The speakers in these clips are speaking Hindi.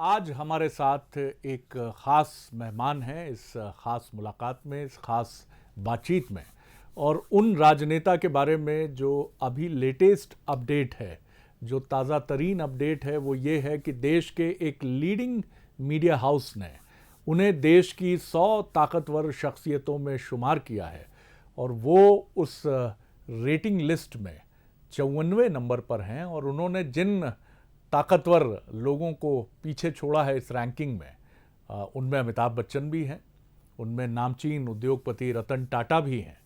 आज हमारे साथ एक ख़ास मेहमान हैं इस ख़ास मुलाकात में, इस ख़ास बातचीत में, और उन राजनेता के बारे में जो अभी लेटेस्ट अपडेट है, जो ताज़ा तरीन अपडेट है, वो ये है कि देश के एक लीडिंग मीडिया हाउस ने उन्हें देश की 100 ताकतवर शख्सियतों में शुमार किया है और वो उस रेटिंग लिस्ट में 54वें नंबर पर हैं। और उन्होंने जिन ताकतवर लोगों को पीछे छोड़ा है इस रैंकिंग में, उनमें अमिताभ बच्चन भी हैं, उनमें नामचीन उद्योगपति रतन टाटा भी हैं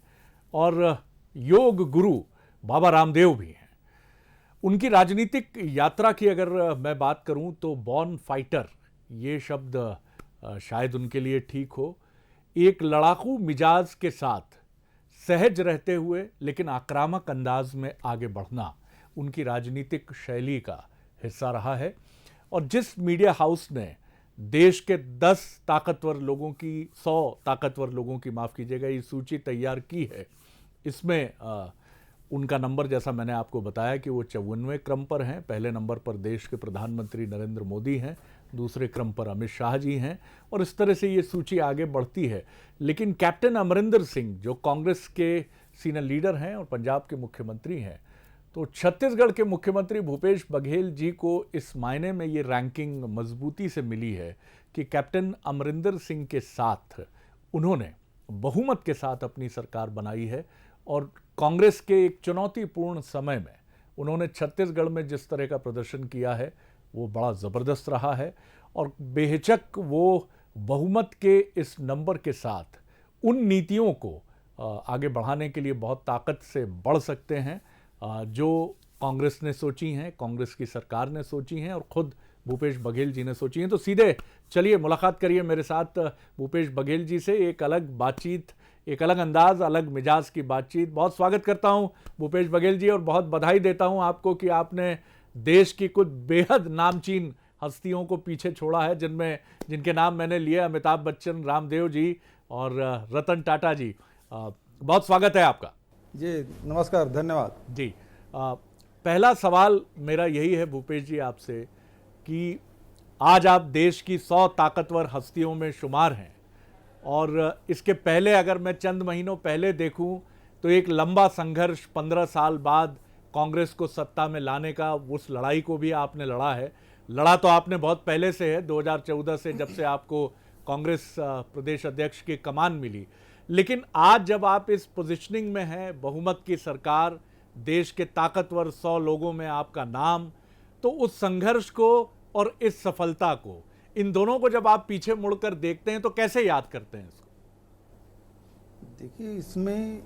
और योग गुरु बाबा रामदेव भी हैं। उनकी राजनीतिक यात्रा की अगर मैं बात करूं तो बॉर्न फाइटर ये शब्द शायद उनके लिए ठीक हो। एक लड़ाकू मिजाज के साथ सहज रहते हुए लेकिन आक्रामक अंदाज में आगे बढ़ना उनकी राजनीतिक शैली का हिस्सा रहा है। और जिस मीडिया हाउस ने देश के 10 ताकतवर लोगों की 100 ताकतवर लोगों की माफ़ कीजिएगा ये सूची तैयार की है, इसमें उनका नंबर जैसा मैंने आपको बताया कि वो 54वें क्रम पर हैं। पहले नंबर पर देश के प्रधानमंत्री नरेंद्र मोदी हैं, दूसरे क्रम पर अमित शाह जी हैं और इस तरह से ये सूची आगे बढ़ती है। लेकिन कैप्टन अमरिंदर सिंह जो कांग्रेस के सीनियर लीडर हैं और पंजाब के मुख्यमंत्री हैं, तो छत्तीसगढ़ के मुख्यमंत्री भूपेश बघेल जी को इस मायने में ये रैंकिंग मजबूती से मिली है कि कैप्टन अमरिंदर सिंह के साथ उन्होंने बहुमत के साथ अपनी सरकार बनाई है और कांग्रेस के एक चुनौतीपूर्ण समय में उन्होंने छत्तीसगढ़ में जिस तरह का प्रदर्शन किया है वो बड़ा ज़बरदस्त रहा है और बेहिचक वो बहुमत के इस नंबर के साथ उन नीतियों को आगे बढ़ाने के लिए बहुत ताकत से बढ़ सकते हैं जो कांग्रेस ने सोची हैं, कांग्रेस की सरकार ने सोची हैं और ख़ुद भूपेश बघेल जी ने सोची हैं। तो सीधे चलिए मुलाकात करिए मेरे साथ भूपेश बघेल जी से। एक अलग बातचीत, एक अलग अंदाज, अलग मिजाज की बातचीत। बहुत स्वागत करता हूं भूपेश बघेल जी और बहुत बधाई देता हूं आपको कि आपने देश की कुछ बेहद नामचीन हस्तियों को पीछे छोड़ा है, जिनके नाम मैंने लिए, अमिताभ बच्चन, रामदेव जी और रतन टाटा जी। बहुत स्वागत है आपका जी। नमस्कार, धन्यवाद जी। पहला सवाल मेरा यही है भूपेश जी आपसे कि आज आप देश की 100 ताकतवर हस्तियों में शुमार हैं और इसके पहले अगर मैं चंद महीनों पहले देखूं तो एक लंबा संघर्ष 15 साल बाद कांग्रेस को सत्ता में लाने का, उस लड़ाई को भी आपने लड़ा है। लड़ा तो आपने बहुत पहले से है, 2014 से, जब से आपको कांग्रेस प्रदेश अध्यक्ष की कमान मिली। लेकिन आज जब आप इस पोजीशनिंग में हैं, बहुमत की सरकार, देश के ताकतवर 100 लोगों में आपका नाम, तो उस संघर्ष को और इस सफलता को, इन दोनों को जब आप पीछे मुड़कर देखते हैं तो कैसे याद करते हैं इसको? देखिए, इसमें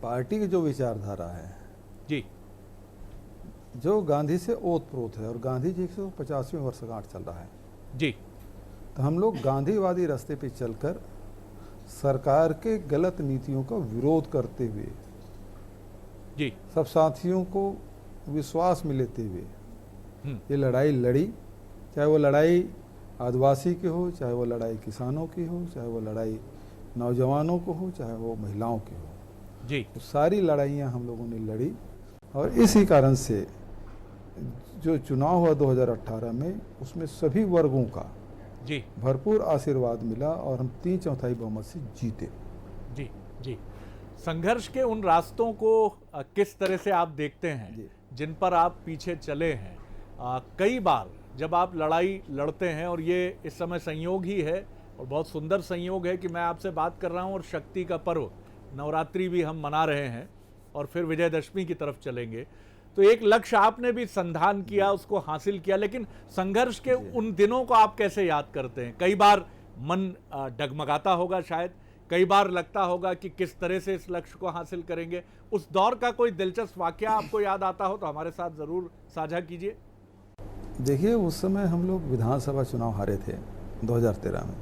पार्टी की जो विचारधारा है जी, जो गांधी से ओतप्रोत है और गांधी जी की 50वीं वर्षगांठ चल रहा है जी, तो हम लोग गांधीवादी रास्ते पे चलकर सरकार के गलत नीतियों का विरोध करते हुए जी, सब साथियों को विश्वास में लेते हुए ये लड़ाई लड़ी। चाहे वो लड़ाई आदिवासी की हो, चाहे वो लड़ाई किसानों की हो, चाहे वो लड़ाई नौजवानों को हो, चाहे वो महिलाओं की हो जी, तो सारी लड़ाइयाँ हम लोगों ने लड़ी। और इसी कारण से जो चुनाव हुआ 2018 में, उसमें सभी वर्गों का जी, भरपूर आशीर्वाद मिला और हम 3/4 बहुमत से जीते। जी, जी। संघर्ष के उन रास्तों को किस तरह से आप देखते हैं जिन पर आप पीछे चले हैं? कई बार जब आप लड़ाई लड़ते हैं, और ये इस समय संयोग ही है और बहुत सुंदर संयोग है कि मैं आपसे बात कर रहा हूं और शक्ति का पर्व नवरात्रि भी हम मना रहे हैं और फिर विजयदशमी की तरफ चलेंगे, तो एक लक्ष्य आपने भी संधान किया, उसको हासिल किया। लेकिन संघर्ष के उन दिनों को आप कैसे याद करते हैं? कई बार मन डगमगाता होगा, शायद कई बार लगता होगा कि किस तरह से इस लक्ष्य को हासिल करेंगे। उस दौर का कोई दिलचस्प वाकया आपको याद आता हो तो हमारे साथ ज़रूर साझा कीजिए। देखिए, उस समय हम लोग विधानसभा चुनाव हारे थे 2013 में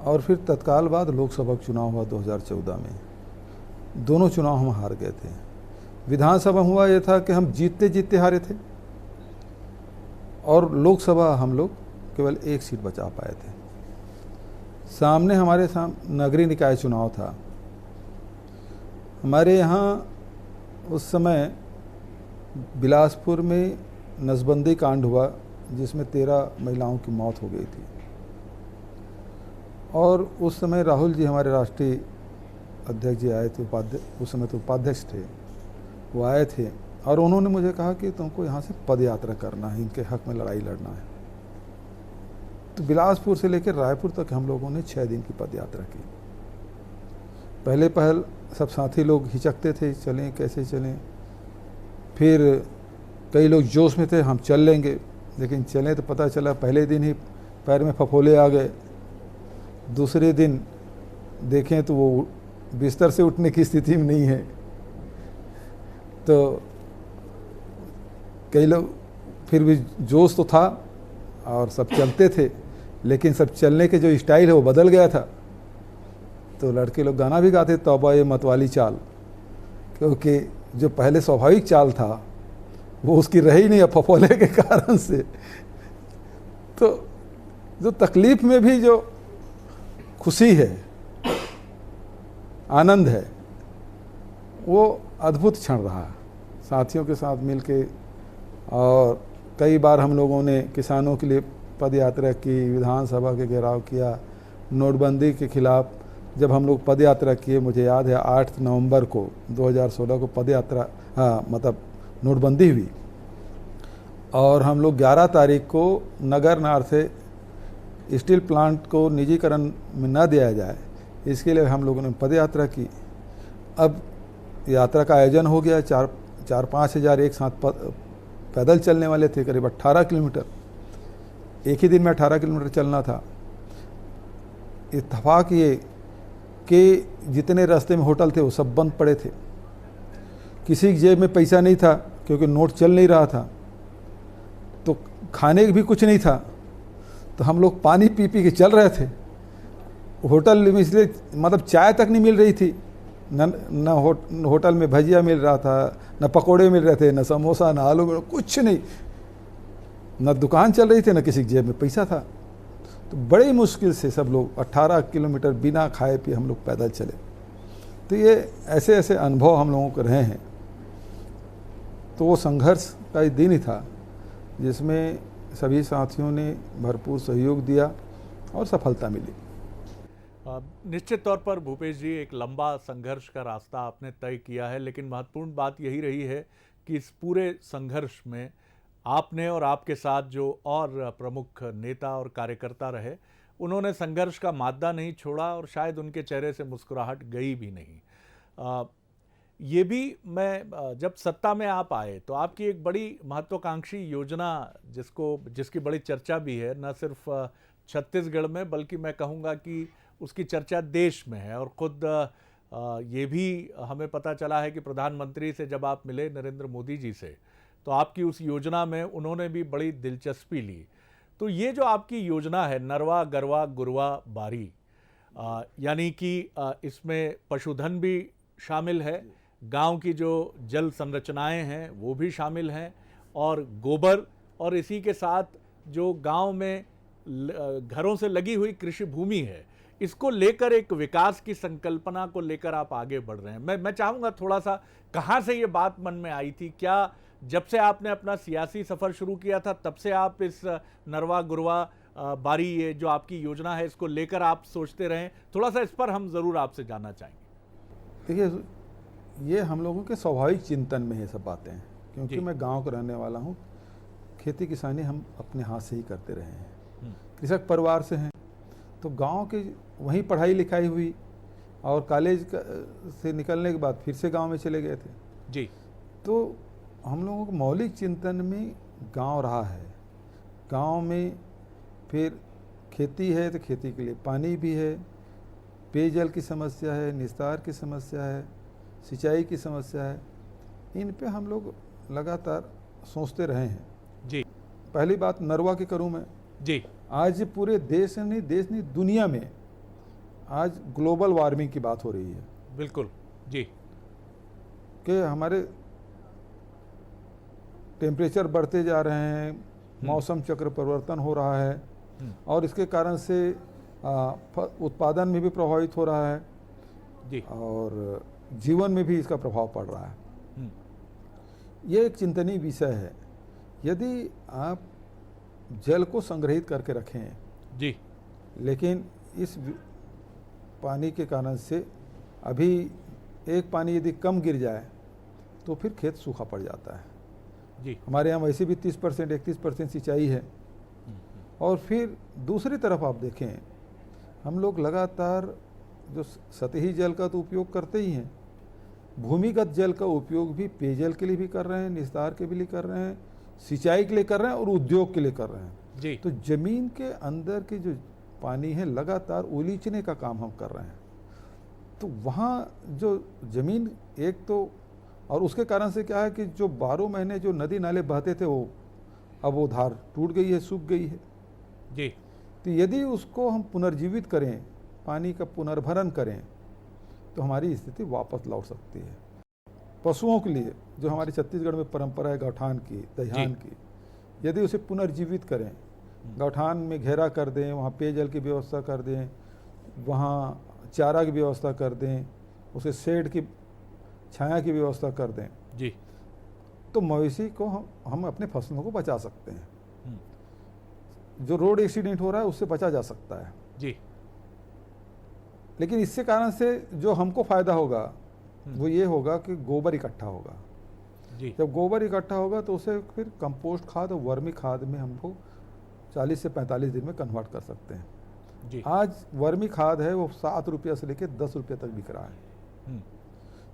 और फिर तत्काल बाद लोकसभा चुनाव हुआ 2014 में। दोनों चुनाव हम हार गए थे। विधानसभा हुआ ये था कि हम जीतते जीतते हारे थे और लोकसभा हम लोग केवल 1 सीट बचा पाए थे। सामने हमारे नगरीय निकाय चुनाव था। हमारे यहाँ उस समय बिलासपुर में नसबंदी कांड हुआ जिसमें 13 महिलाओं की मौत हो गई थी। और उस समय राहुल जी हमारे राष्ट्रीय अध्यक्ष जी आए थे, उस समय तो उपाध्यक्ष थे, वो आए थे और उन्होंने मुझे कहा कि तुमको यहाँ से पद यात्रा करना है, इनके हक में लड़ाई लड़ना है। तो बिलासपुर से लेकर रायपुर तक हम लोगों ने 6 दिन की पद यात्रा की। पहल सब साथी लोग हिचकते थे, चलें कैसे चलें, फिर कई लोग जोश में थे हम चल लेंगे, लेकिन चलें तो पता चला पहले दिन ही पैर में फफोले आ गए। दूसरे दिन देखें तो वो बिस्तर से उठने की स्थिति में नहीं है। तो कई लोग, फिर भी जोश तो था और सब चलते थे, लेकिन सब चलने के जो स्टाइल है वो बदल गया था। तो लड़के लोग गाना भी गाते, तौबा ये मतवाली चाल, क्योंकि जो पहले स्वाभाविक चाल था वो उसकी रही नहीं अब फफोले के कारण से। तो जो तकलीफ में भी जो खुशी है, आनंद है, वो अद्भुत क्षण रहा साथियों के साथ मिलके। और कई बार हम लोगों ने किसानों के लिए पद यात्रा की, विधानसभा के घेराव किया, नोटबंदी के खिलाफ जब हम लोग पद यात्रा किए, मुझे याद है 8 नवंबर को 2016 को पद यात्रा, मतलब नोटबंदी हुई और हम लोग 11 तारीख को नगर नार से स्टील प्लांट को निजीकरण में न दिया जाए, इसके लिए हम लोगों ने पद यात्रा की। अब यात्रा का आयोजन हो गया, 4-5 हज़ार एक साथ पैदल चलने वाले थे, करीब 18 किलोमीटर, एक ही दिन में 18 किलोमीटर चलना था। इत्तेफाक ये कि जितने रास्ते में होटल थे वो सब बंद पड़े थे, किसी की जेब में पैसा नहीं था क्योंकि नोट चल नहीं रहा था, तो खाने भी कुछ नहीं था, तो हम लोग पानी पी पी के चल रहे थे। होटल में इसलिए मतलब चाय तक नहीं मिल रही थी, न होटल में भजिया मिल रहा था, न पकोड़े मिल रहे थे, न समोसा, न आलू, कुछ नहीं, न दुकान चल रही थी, न किसी की जेब में पैसा था। तो बड़ी मुश्किल से सब लोग 18 किलोमीटर बिना खाए पिए हम लोग पैदल चले। तो ये ऐसे ऐसे अनुभव हम लोगों को रहे हैं। तो वो संघर्ष का ही दिन ही था जिसमें सभी साथियों ने भरपूर सहयोग दिया और सफलता मिली। निश्चित तौर पर भूपेश जी, एक लंबा संघर्ष का रास्ता आपने तय किया है, लेकिन महत्वपूर्ण बात यही रही है कि इस पूरे संघर्ष में आपने और आपके साथ जो और प्रमुख नेता और कार्यकर्ता रहे, उन्होंने संघर्ष का मादा नहीं छोड़ा और शायद उनके चेहरे से मुस्कुराहट गई भी नहीं। ये भी मैं जब सत्ता में आप आए तो आपकी एक बड़ी महत्वाकांक्षी योजना जिसकी बड़ी चर्चा भी है, न सिर्फ छत्तीसगढ़ में बल्कि मैं कहूँगा कि उसकी चर्चा देश में है। और ख़ुद ये भी हमें पता चला है कि प्रधानमंत्री से जब आप मिले नरेंद्र मोदी जी से, तो आपकी उस योजना में उन्होंने भी बड़ी दिलचस्पी ली। तो ये जो आपकी योजना है नरवा गरवा गुरवा बारी, यानी कि इसमें पशुधन भी शामिल है, गांव की जो जल संरचनाएं हैं वो भी शामिल हैं, और गोबर, और इसी के साथ जो गांव में घरों से लगी हुई कृषि भूमि है, इसको लेकर एक विकास की संकल्पना को लेकर आप आगे बढ़ रहे हैं। मैं चाहूँगा थोड़ा सा कहाँ से ये बात मन में आई थी? क्या जब से आपने अपना सियासी सफ़र शुरू किया था तब से आप इस नरवा गुरवा बारी, ये जो आपकी योजना है, इसको लेकर आप सोचते रहें? थोड़ा सा इस पर हम ज़रूर आपसे जानना चाहेंगे। देखिए, ये हम लोगों के स्वाभाविक चिंतन में ये सब बातें हैं, क्योंकि मैं गांव का रहने वाला हूँ। खेती किसानी हम अपने हाथ से ही करते रहे हैं, कृषक परिवार से हैं, तो गांव के वहीं पढ़ाई लिखाई हुई और कॉलेज से निकलने के बाद फिर से गांव में चले गए थे जी। तो हम लोगों को मौलिक चिंतन में गांव रहा है। गांव में फिर खेती है तो खेती के लिए पानी भी है, पेयजल की समस्या है, निस्तार की समस्या है, सिंचाई की समस्या है। इन पे हम लोग लगातार सोचते रहे हैं जी। पहली बात नरवा की करूं मैं जी। आज पूरे देश नहीं दुनिया में आज ग्लोबल वार्मिंग की बात हो रही है। बिल्कुल जी। कि हमारे टेम्परेचर बढ़ते जा रहे हैं, मौसम चक्र परिवर्तन हो रहा है और इसके कारण से उत्पादन में भी प्रभावित हो रहा है जी, और जीवन में भी इसका प्रभाव पड़ रहा है। ये एक चिंतनीय विषय है। यदि आप जल को संग्रहित करके रखे हैं, जी लेकिन इस पानी के कारण से अभी एक पानी यदि कम गिर जाए तो फिर खेत सूखा पड़ जाता है। जी हमारे यहाँ वैसे भी 30% 31% सिंचाई है। और फिर दूसरी तरफ आप देखें, हम लोग लगातार जो सतही जल का तो उपयोग करते ही हैं, भूमिगत जल का उपयोग भी पेयजल के लिए भी कर रहे हैं, निस्तार के लिए कर रहे हैं, सिंचाई के लिए कर रहे हैं और उद्योग के लिए कर रहे हैं। जी तो जमीन के अंदर की जो पानी है लगातार उलीचने का काम हम कर रहे हैं। तो वहाँ जो जमीन एक तो, और उसके कारण से क्या है कि जो 12 महीने जो नदी नाले बहते थे वो अब वो धार टूट गई है, सूख गई है। जी तो यदि उसको हम पुनर्जीवित करें, पानी का पुनर्भरण करें, तो हमारी स्थिति वापस लौट सकती है। पशुओं के लिए जो हमारी छत्तीसगढ़ में परंपरा है गौठान की, दहियान की, यदि उसे पुनर्जीवित करें, गौठान में घेरा कर दें, वहाँ पेयजल की व्यवस्था कर दें, वहाँ चारा की व्यवस्था कर दें, उसे शेड की छाया की व्यवस्था कर दें, जी तो मवेशी को हम अपने फसलों को बचा सकते हैं। जो रोड एक्सीडेंट हो रहा है उससे बचा जा सकता है। जी लेकिन इससे कारण से जो हमको फायदा होगा वो ये होगा कि गोबर इकट्ठा होगा। जी जब गोबर इकट्ठा होगा तो उसे फिर कंपोस्ट खाद और वर्मी खाद में हमको 40 से 45 दिन में कन्वर्ट कर सकते हैं। जी आज वर्मी खाद है वो 7 रुपया से लेकर 10 रुपये तक बिक रहा है।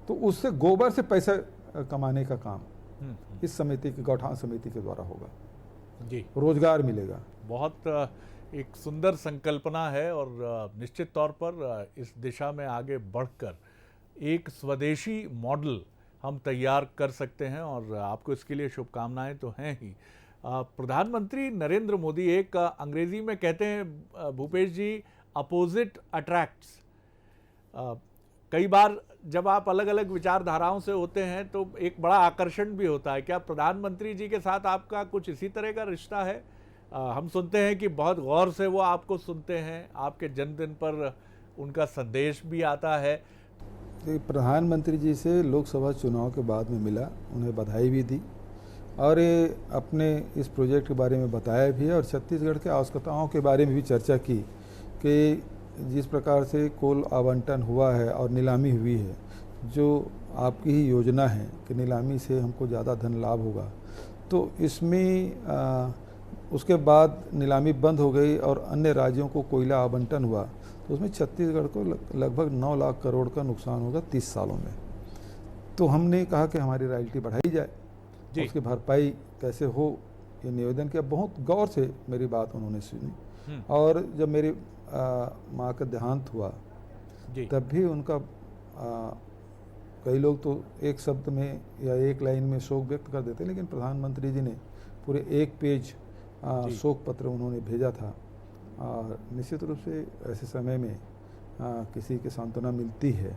तो उससे गोबर से पैसा कमाने का काम इस समिति की, गौठान समिति के द्वारा होगा। जी रोजगार मिलेगा। बहुत एक सुंदर संकल्पना है और निश्चित तौर पर इस दिशा में आगे बढ़कर एक स्वदेशी मॉडल हम तैयार कर सकते हैं और आपको इसके लिए शुभकामनाएं तो हैं ही। प्रधानमंत्री नरेंद्र मोदी, एक अंग्रेजी में कहते हैं भूपेश जी, अपोजिट अट्रैक्ट्स। कई बार जब आप अलग अलग विचारधाराओं से होते हैं तो एक बड़ा आकर्षण भी होता है। क्या प्रधानमंत्री जी के साथ आपका कुछ इसी तरह का रिश्ता है? हम सुनते हैं कि बहुत गौर से वो आपको सुनते हैं, आपके जन्मदिन पर उनका संदेश भी आता है। प्रधानमंत्री जी से लोकसभा चुनाव के बाद में मिला, उन्हें बधाई भी दी और ये अपने इस प्रोजेक्ट के बारे में बताया भी है और छत्तीसगढ़ के आवश्यकताओं के बारे में भी चर्चा की कि जिस प्रकार से कोल आवंटन हुआ है और नीलामी हुई है, जो आपकी ही योजना है कि नीलामी से हमको ज़्यादा धन लाभ होगा, तो इसमें उसके बाद नीलामी बंद हो गई और अन्य राज्यों को कोयला आवंटन हुआ, तो उसमें छत्तीसगढ़ को लगभग 9 लाख करोड़ का नुकसान होगा 30 सालों में। तो हमने कहा कि हमारी रॉयल्टी बढ़ाई जाए, उसकी भरपाई कैसे हो, ये निवेदन किया। बहुत गौर से मेरी बात उन्होंने सुनी और जब मेरी माँ का देहांत हुआ तब भी उनका कई लोग तो एक शब्द में या एक लाइन में शोक व्यक्त कर देते, लेकिन प्रधानमंत्री जी ने पूरे 1 पेज शोक पत्र उन्होंने भेजा था। और निश्चित रूप से ऐसे समय में किसी की सांत्वना मिलती है,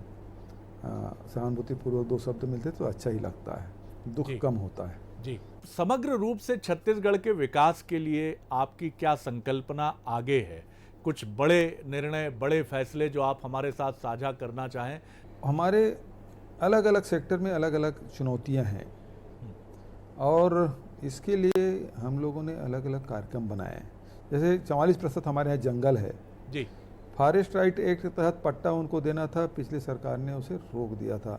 सहानुभूतिपूर्वक 2 शब्द मिलते तो अच्छा ही लगता है, दुख कम होता है। जी, समग्र रूप से छत्तीसगढ़ के विकास के लिए आपकी क्या संकल्पना आगे है? कुछ बड़े निर्णय, बड़े फैसले जो आप हमारे साथ साझा करना चाहें? हमारे अलग अलग सेक्टर में अलग अलग चुनौतियां हैं और इसके लिए हम लोगों ने अलग अलग कार्यक्रम बनाए हैं। जैसे 44% हमारे यहाँ जंगल है जी। फॉरेस्ट राइट एक्ट के तहत पट्टा उनको देना था, पिछली सरकार ने उसे रोक दिया था,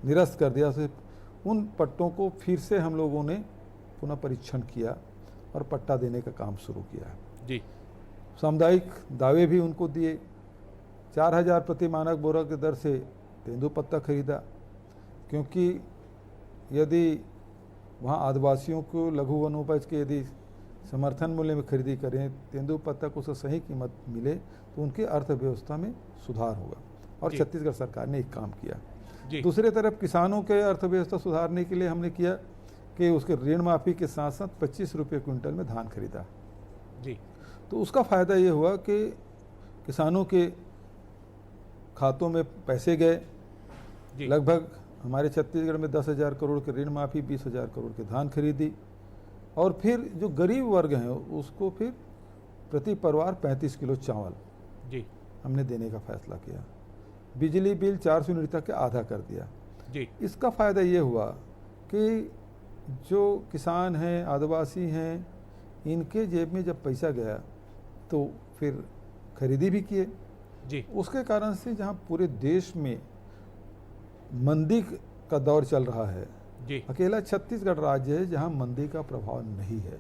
निरस्त कर दिया उसे। उन पट्टों को फिर से हम लोगों ने पुनः परीक्षण किया और पट्टा देने का काम शुरू किया जी। सामुदायिक दावे भी उनको दिए। 4000 प्रति मानक बोरा की दर से तेंदुपत्ता खरीदा, क्योंकि यदि वहाँ आदिवासियों को लघु वनोपज के यदि समर्थन मूल्य में खरीदी करें, तेंदुपत्ता को सही कीमत मिले तो उनकी अर्थव्यवस्था में सुधार होगा और छत्तीसगढ़ सरकार ने एक काम किया। दूसरे तरफ किसानों के अर्थव्यवस्था सुधारने के लिए हमने किया कि उसके ऋण माफ़ी के साथ साथ 25 रुपये क्विंटल में धान खरीदा जी। तो उसका फ़ायदा ये हुआ कि किसानों के खातों में पैसे गए। लगभग हमारे छत्तीसगढ़ में 10,000 करोड़ के ऋण माफ़ी, 20,000 करोड़ के धान खरीदी और फिर जो गरीब वर्ग हैं उसको फिर प्रति परिवार 35 किलो चावल जी हमने देने का फैसला किया। बिजली बिल 400 यूनिट तक के आधा कर दिया जी। इसका फ़ायदा ये हुआ कि जो किसान हैं, आदिवासी हैं इनके जेब में जब पैसा गया तो फिर खरीदी भी किए जी उसके कारण से जहाँ पूरे देश में मंदी का दौर चल रहा है, जी अकेला छत्तीसगढ़ राज्य है जहाँ मंदी का प्रभाव नहीं है।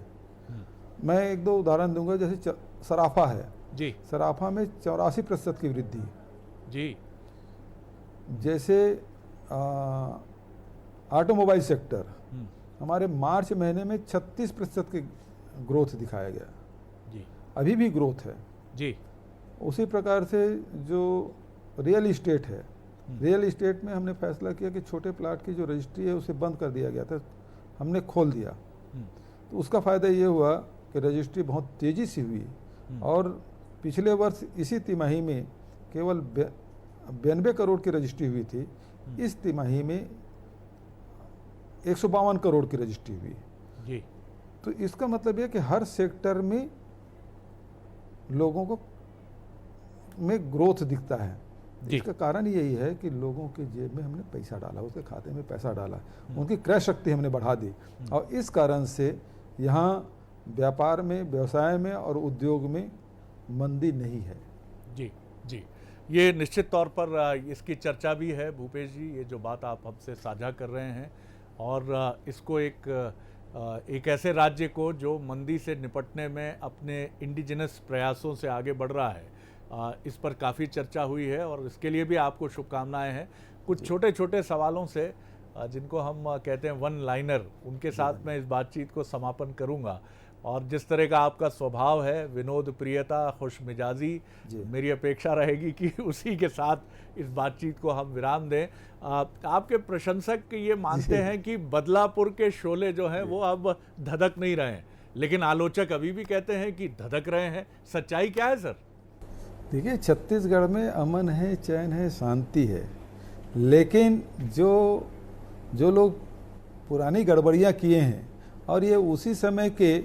मैं एक दो उदाहरण दूंगा, जैसे सराफा है जी सराफा में 84% की वृद्धि। जी जैसे ऑटोमोबाइल सेक्टर हमारे मार्च महीने में 36% की ग्रोथ दिखाया गया, जी अभी भी ग्रोथ है। जी उसी प्रकार से जो रियल इस्टेट है, रियल इस्टेट में हमने फैसला किया कि छोटे प्लाट की जो रजिस्ट्री है उसे बंद कर दिया गया था, हमने खोल दिया। तो उसका फ़ायदा ये हुआ कि रजिस्ट्री बहुत तेज़ी से हुई और पिछले वर्ष इसी तिमाही में केवल 92 करोड़ की रजिस्ट्री हुई थी, इस तिमाही में 152 करोड़ की रजिस्ट्री हुई। जी तो इसका मतलब यह कि हर सेक्टर में लोगों को में ग्रोथ दिखता है। इसका कारण यही है कि लोगों के जेब में हमने पैसा डाला, उसके खाते में पैसा डाला, उनकी क्रय शक्ति हमने बढ़ा दी और इस कारण से यहाँ व्यापार में, व्यवसाय में और उद्योग में मंदी नहीं है। जी जी, ये निश्चित तौर पर इसकी चर्चा भी है भूपेश जी, ये जो बात आप हमसे साझा कर रहे हैं, और इसको एक ऐसे राज्य को जो मंदी से निपटने में अपने इंडिजिनस प्रयासों से आगे बढ़ रहा है, इस पर काफ़ी चर्चा हुई है और इसके लिए भी आपको शुभकामनाएं हैं। कुछ छोटे छोटे सवालों से जिनको हम कहते हैं वन लाइनर, उनके साथ मैं इस बातचीत को समापन करूंगा। और जिस तरह का आपका स्वभाव है, विनोद प्रियता, खुश मिजाजी, मेरी अपेक्षा रहेगी कि उसी के साथ इस बातचीत को हम विराम दें। आपके प्रशंसक ये मानते हैं कि बदलापुर के शोले जो हैं वो अब धधक नहीं रहे हैं, लेकिन आलोचक अभी भी कहते हैं कि धधक रहे हैं। सच्चाई क्या है सर? देखिए, छत्तीसगढ़ में अमन है, चैन है, शांति है, लेकिन जो लोग पुरानी गड़बड़ियाँ किए हैं और ये उसी समय के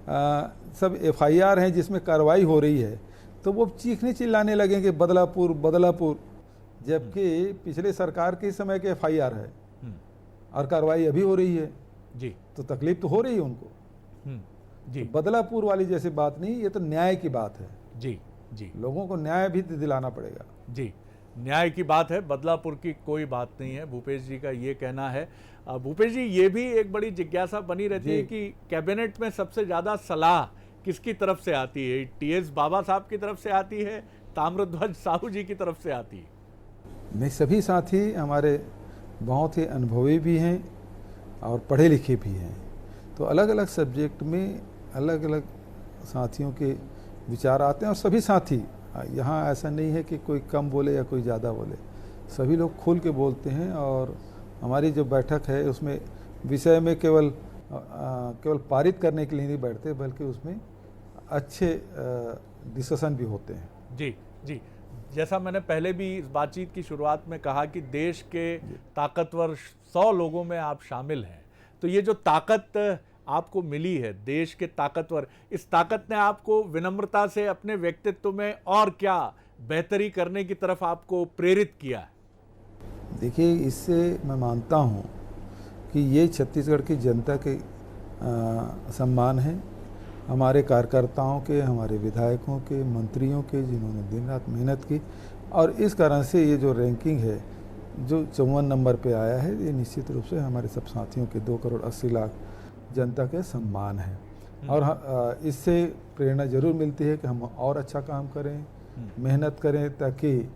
सब FIR हैं जिसमें कार्रवाई हो रही है, तो वो चीखने चिल्लाने लगे कि बदलापुर बदलापुर, जबकि पिछले सरकार के समय के FIR है और कार्रवाई अभी हो रही है जी, तो तकलीफ तो हो रही है उनको जी। तो बदलापुर वाली जैसी बात नहीं, ये तो न्याय की बात है जी जी, लोगों को न्याय भी दिलाना पड़ेगा। जी, न्याय की बात है, बदलापुर की कोई बात नहीं है, भूपेश जी का ये कहना है। भूपेश जी, ये भी एक बड़ी जिज्ञासा बनी रहती है कि कैबिनेट में सबसे ज़्यादा सलाह किसकी तरफ से आती है? TS बाबा साहब की तरफ से आती है, ताम्रध्वज साहू जी की तरफ से आती है? नहीं, सभी साथी हमारे बहुत ही अनुभवी भी हैं और पढ़े लिखे भी हैं, तो अलग अलग सब्जेक्ट में अलग अलग साथियों के विचार आते हैं और सभी साथी, यहाँ ऐसा नहीं है कि कोई कम बोले या कोई ज़्यादा बोले, सभी लोग खुल के बोलते हैं। और हमारी जो बैठक है उसमें विषय में केवल पारित करने के लिए नहीं बैठते, बल्कि उसमें अच्छे डिस्कशन भी होते हैं। जी जी, जैसा मैंने पहले भी इस बातचीत की शुरुआत में कहा कि देश के ताकतवर 100 लोगों में आप शामिल हैं, तो ये जो ताकत आपको मिली है, देश के ताकतवर, इस ताकत ने आपको विनम्रता से अपने व्यक्तित्व में और क्या बेहतरी करने की तरफ आपको प्रेरित किया है? देखिए, इससे मैं मानता हूँ कि ये छत्तीसगढ़ की जनता के सम्मान है, हमारे कार्यकर्ताओं के, हमारे विधायकों के, मंत्रियों के, जिन्होंने दिन रात मेहनत की, और इस कारण से ये जो रैंकिंग है जो 54 नंबर पे आया है, ये निश्चित रूप से हमारे सब साथियों के 2 करोड़ 80 लाख जनता के सम्मान है। और इससे प्रेरणा जरूर मिलती है कि हम और अच्छा काम करें, मेहनत करें, ताकि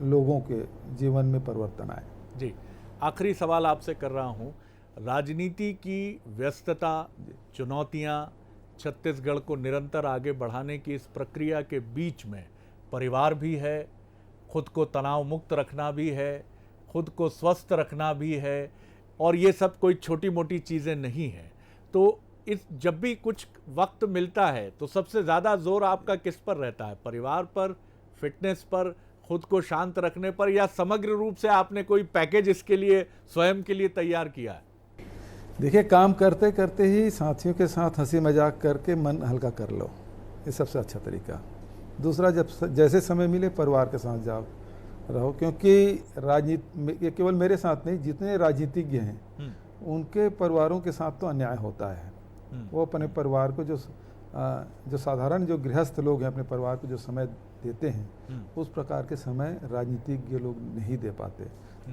लोगों के जीवन में परिवर्तन आए। जी, आखिरी सवाल आपसे कर रहा हूँ, राजनीति की व्यस्तता, चुनौतियाँ, छत्तीसगढ़ को निरंतर आगे बढ़ाने की इस प्रक्रिया के बीच में परिवार भी है, खुद को तनाव मुक्त रखना भी है, खुद को स्वस्थ रखना भी है, और ये सब कोई छोटी मोटी चीज़ें नहीं हैं। तो इस जब भी कुछ वक्त मिलता है तो सबसे ज़्यादा जोर आपका किस पर रहता है? परिवार पर, फिटनेस पर, खुद को शांत रखने पर, या समग्र रूप से आपने कोई पैकेज इसके लिए स्वयं के लिए तैयार किया है? देखिए, काम करते करते ही साथियों के साथ हंसी मजाक करके मन हल्का कर लो, ये सबसे अच्छा तरीका। दूसरा, जैसे समय मिले परिवार के साथ जाओ रहो, क्योंकि राजनीति केवल मेरे साथ नहीं, जितने राजनीतिज्ञ हैं उनके परिवारों के साथ तो अन्याय होता है, वो अपने परिवार को जो साधारण जो गृहस्थ लोग हैं अपने परिवार को जो समय देते हैं उस प्रकार के समय राजनीतिज्ञ लोग नहीं दे पाते।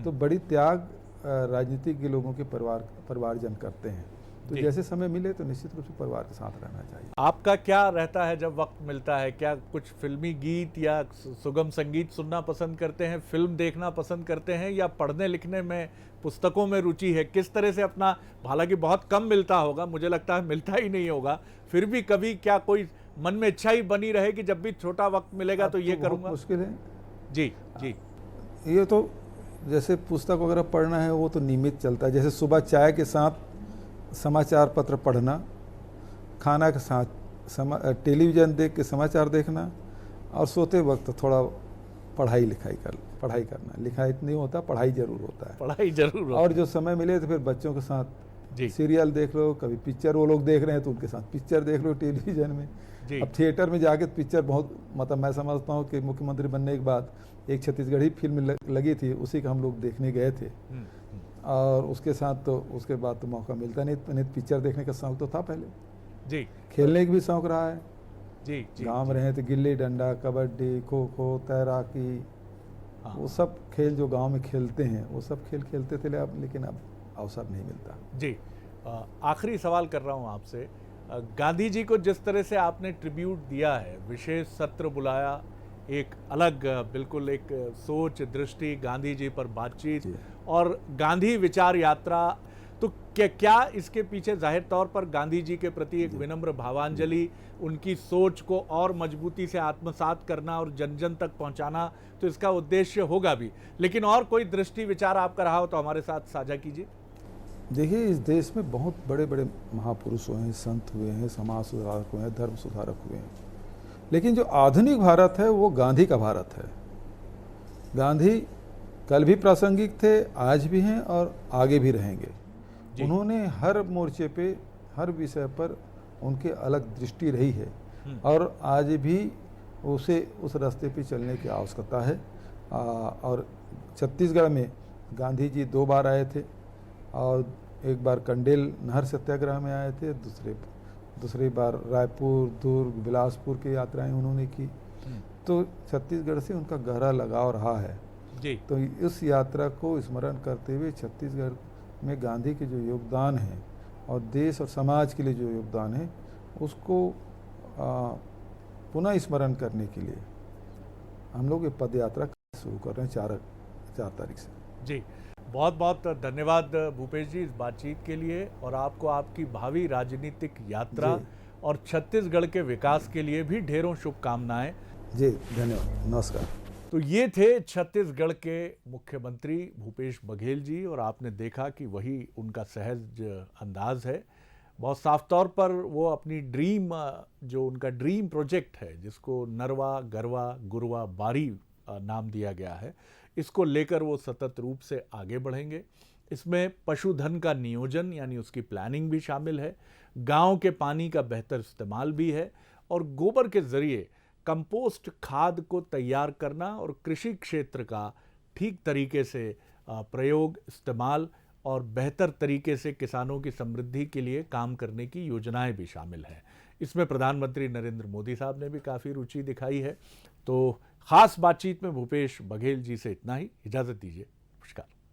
तो बड़ी त्याग राजनीतिज्ञ लोगों के परिवारजन करते हैं। तो जैसे समय मिले तो निश्चित रूप से परिवार के साथ रहना चाहिए। आपका क्या रहता है जब वक्त मिलता है? क्या कुछ फिल्मी गीत या सुगम संगीत सुनना पसंद करते हैं, फिल्म देखना पसंद करते हैं, या पढ़ने लिखने में, पुस्तकों में रुचि है? किस तरह से अपना, हालांकि बहुत कम मिलता होगा, मुझे लगता है मिलता ही नहीं होगा, फिर भी कभी क्या कोई मन में इच्छा ही बनी रहे कि जब भी छोटा वक्त मिलेगा तो ये करूँगा? मुश्किल है जी जी। ये तो जैसे पुस्तक वगैरह पढ़ना है वो तो नियमित चलता है। जैसे सुबह चाय के साथ समाचार पत्र पढ़ना, खाना के साथ टेलीविज़न देख के समाचार देखना, और सोते वक्त थोड़ा पढ़ाई करना। लिखाई नहीं होता, पढ़ाई जरूर होता है। पढ़ाई जरूर होता है। और जो समय मिले तो फिर बच्चों के साथ सीरियल देख लो, कभी पिक्चर वो लोग देख रहे हैं तो उनके साथ पिक्चर देख लो टेलीविज़न में। अब थिएटर में जाके पिक्चर बहुत, मतलब मैं समझता हूँ कि मुख्यमंत्री बनने के बाद एक छत्तीसगढ़ी फिल्म लगी थी, उसी का हम लोग देखने गए थे। और उसके साथ तो उसके बाद तो मौका मिलता नहीं पिक्चर देखने का शौक तो था पहले जी। खेलने का भी शौक रहा है जी। गाँव में रहे थे, गिल्ली डंडा, कबड्डी, खो खो, तैराकी, वो सब खेल जो गांव में खेलते हैं वो सब खेल खेलते थे। अब लेकिन अब अवसर नहीं मिलता। जी। आखिरी सवाल कर रहा हूं आपसे। गांधी जी को जिस तरह से आपने ट्रिब्यूट दिया है, विशेष सत्र बुलाया, एक अलग बिल्कुल एक सोच दृष्टि, गांधी जी पर बातचीत और गांधी विचार यात्रा, तो क्या इसके पीछे जाहिर तौर पर गांधी जी के प्रति एक विनम्र भावांजलि, उनकी सोच को और मजबूती से आत्मसात करना और जन जन तक पहुंचाना, तो इसका उद्देश्य होगा भी, लेकिन और कोई दृष्टि विचार आपका रहा हो तो हमारे साथ साझा कीजिए। देखिए, इस देश में बहुत बड़े बड़े महापुरुष हुए हैं, संत हुए हैं, समाज सुधारक हुए हैं, धर्म सुधारक हुए हैं, लेकिन जो आधुनिक भारत है वो गांधी का भारत है। गांधी कल भी प्रासंगिक थे, आज भी हैं और आगे भी रहेंगे। उन्होंने हर मोर्चे पे, हर विषय पर उनके अलग दृष्टि रही है और आज भी उसे उस रास्ते पे चलने की आवश्यकता है। और छत्तीसगढ़ में गांधी जी 2 बार आए थे और एक बार कंडेल नहर सत्याग्रह में आए थे, दूसरी बार रायपुर, दुर्ग, बिलासपुर की यात्राएं उन्होंने की। तो छत्तीसगढ़ से उनका गहरा लगाव रहा है जी। तो इस यात्रा को स्मरण करते हुए छत्तीसगढ़ में गांधी के जो योगदान है और देश और समाज के लिए जो योगदान है उसको पुनः स्मरण करने के लिए हम लोग ये पद यात्रा शुरू कर रहे हैं 4 तारीख से। जी, बहुत बहुत धन्यवाद भूपेश जी इस बातचीत के लिए, और आपको आपकी भावी राजनीतिक यात्रा और छत्तीसगढ़ के विकास के लिए भी ढेरों शुभकामनाएं। जी धन्यवाद, नमस्कार। तो ये थे छत्तीसगढ़ के मुख्यमंत्री भूपेश बघेल जी, और आपने देखा कि वही उनका सहज अंदाज है। बहुत साफ तौर पर वो अपनी ड्रीम, जो उनका ड्रीम प्रोजेक्ट है जिसको नरवा गरवा गुरवा बारी नाम दिया गया है, इसको लेकर वो सतत रूप से आगे बढ़ेंगे। इसमें पशुधन का नियोजन यानी उसकी प्लानिंग भी शामिल है, गांव के पानी का बेहतर इस्तेमाल भी है, और गोबर के जरिए कंपोस्ट खाद को तैयार करना और कृषि क्षेत्र का ठीक तरीके से प्रयोग, इस्तेमाल और बेहतर तरीके से किसानों की समृद्धि के लिए काम करने की योजनाएं भी शामिल हैं। इसमें प्रधानमंत्री नरेंद्र मोदी साहब ने भी काफ़ी रुचि दिखाई है। तो खास बातचीत में भूपेश बघेल जी से इतना ही, इजाज़त दीजिए, नमस्कार।